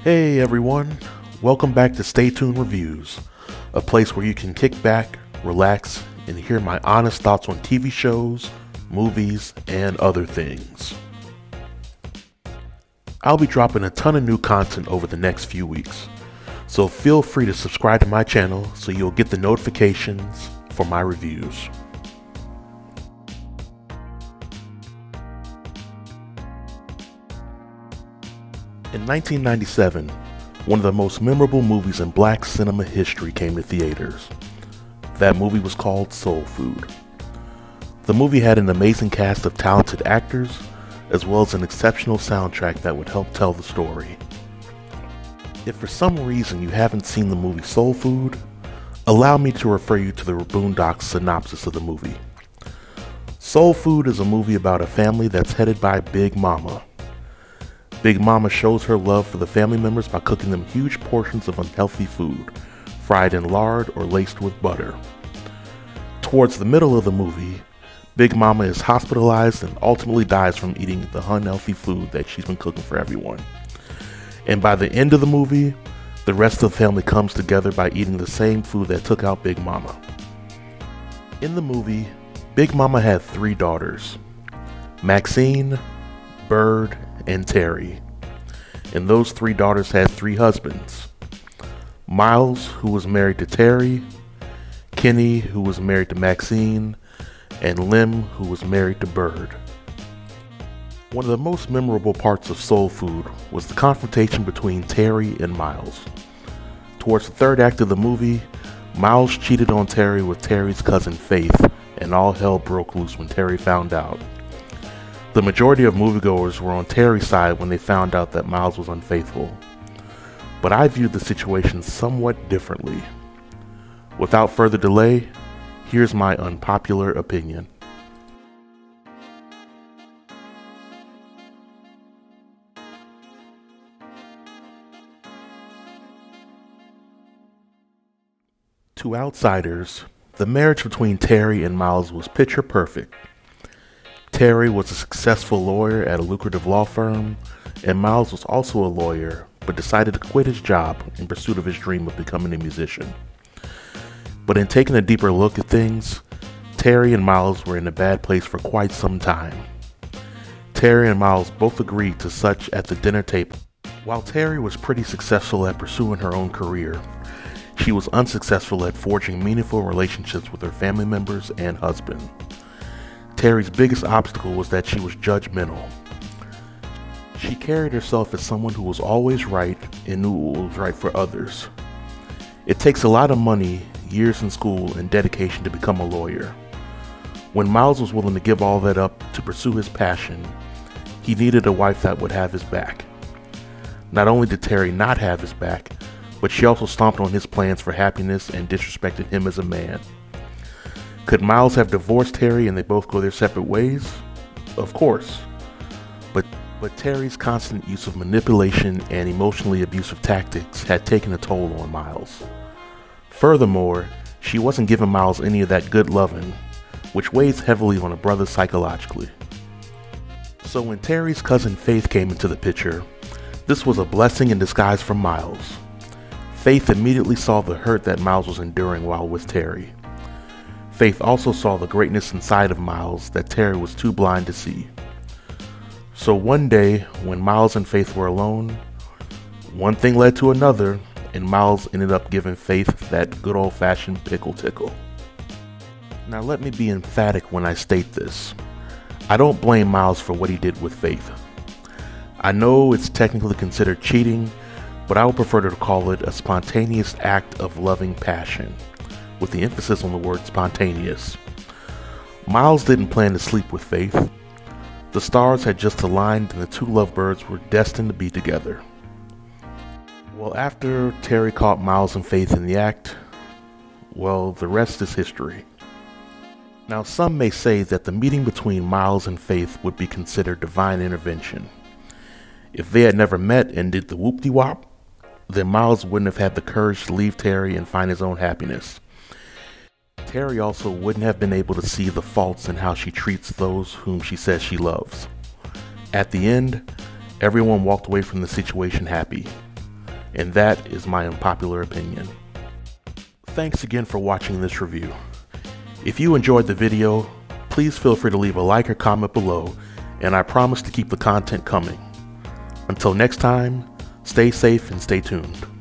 Hey everyone, welcome back to Stay Tuned Reviews, a place where you can kick back, relax, and hear my honest thoughts on TV shows, movies, and other things. I'll be dropping a ton of new content over the next few weeks, so feel free to subscribe to my channel so you'll get the notifications for my reviews. In 1997, one of the most memorable movies in black cinema history came to theaters. That movie was called Soul Food. The movie had an amazing cast of talented actors, as well as an exceptional soundtrack that would help tell the story. If for some reason you haven't seen the movie Soul Food, allow me to refer you to the Boondocks synopsis of the movie. Soul Food is a movie about a family that's headed by Big Mama. Big Mama shows her love for the family members by cooking them huge portions of unhealthy food, fried in lard or laced with butter. Towards the middle of the movie, Big Mama is hospitalized and ultimately dies from eating the unhealthy food that she's been cooking for everyone. And by the end of the movie, the rest of the family comes together by eating the same food that took out Big Mama. In the movie, Big Mama had 3 daughters, Maxine, Bird, and Terri. And those 3 daughters had 3 husbands. Miles, who was married to Terri, Kenny, who was married to Maxine, and Lim, who was married to Bird. One of the most memorable parts of Soul Food was the confrontation between Terri and Miles. Towards the third act of the movie, Miles cheated on Terri with Terri's cousin Faith, and all hell broke loose when Terri found out. The majority of moviegoers were on Terri's side when they found out that Miles was unfaithful, but I viewed the situation somewhat differently. Without further delay, here's my unpopular opinion. To outsiders, the marriage between Terri and Miles was picture perfect. Terri was a successful lawyer at a lucrative law firm, and Miles was also a lawyer, but decided to quit his job in pursuit of his dream of becoming a musician. But in taking a deeper look at things, Terri and Miles were in a bad place for quite some time. Terri and Miles both agreed to such at the dinner table. While Terri was pretty successful at pursuing her own career, she was unsuccessful at forging meaningful relationships with her family members and husband. Terri's biggest obstacle was that she was judgmental. She carried herself as someone who was always right and knew what was right for others. It takes a lot of money, years in school, and dedication to become a lawyer. When Miles was willing to give all that up to pursue his passion, he needed a wife that would have his back. Not only did Terri not have his back, but she also stomped on his plans for happiness and disrespected him as a man. Could Miles have divorced Terri and they both go their separate ways? Of course. But Terri's constant use of manipulation and emotionally abusive tactics had taken a toll on Miles. Furthermore, she wasn't giving Miles any of that good loving, which weighs heavily on a brother psychologically. So when Terri's cousin Faith came into the picture, this was a blessing in disguise for Miles. Faith immediately saw the hurt that Miles was enduring while with Terri. Faith also saw the greatness inside of Miles that Terri was too blind to see. So one day, when Miles and Faith were alone, one thing led to another, and Miles ended up giving Faith that good old-fashioned pickle tickle. Now let me be emphatic when I state this. I don't blame Miles for what he did with Faith. I know it's technically considered cheating, but I would prefer to call it a spontaneous act of loving passion, with the emphasis on the word spontaneous. Miles didn't plan to sleep with Faith. The stars had just aligned and the 2 lovebirds were destined to be together. Well, after Terri caught Miles and Faith in the act, well, the rest is history. Now, some may say that the meeting between Miles and Faith would be considered divine intervention. If they had never met and did the whoop-de-wop, then Miles wouldn't have had the courage to leave Terri and find his own happiness. Terri also wouldn't have been able to see the faults in how she treats those whom she says she loves. At the end, everyone walked away from the situation happy. and that is my unpopular opinion. Thanks again for watching this review. If you enjoyed the video, please feel free to leave a like or comment below, and I promise to keep the content coming. Until next time, stay safe and stay tuned.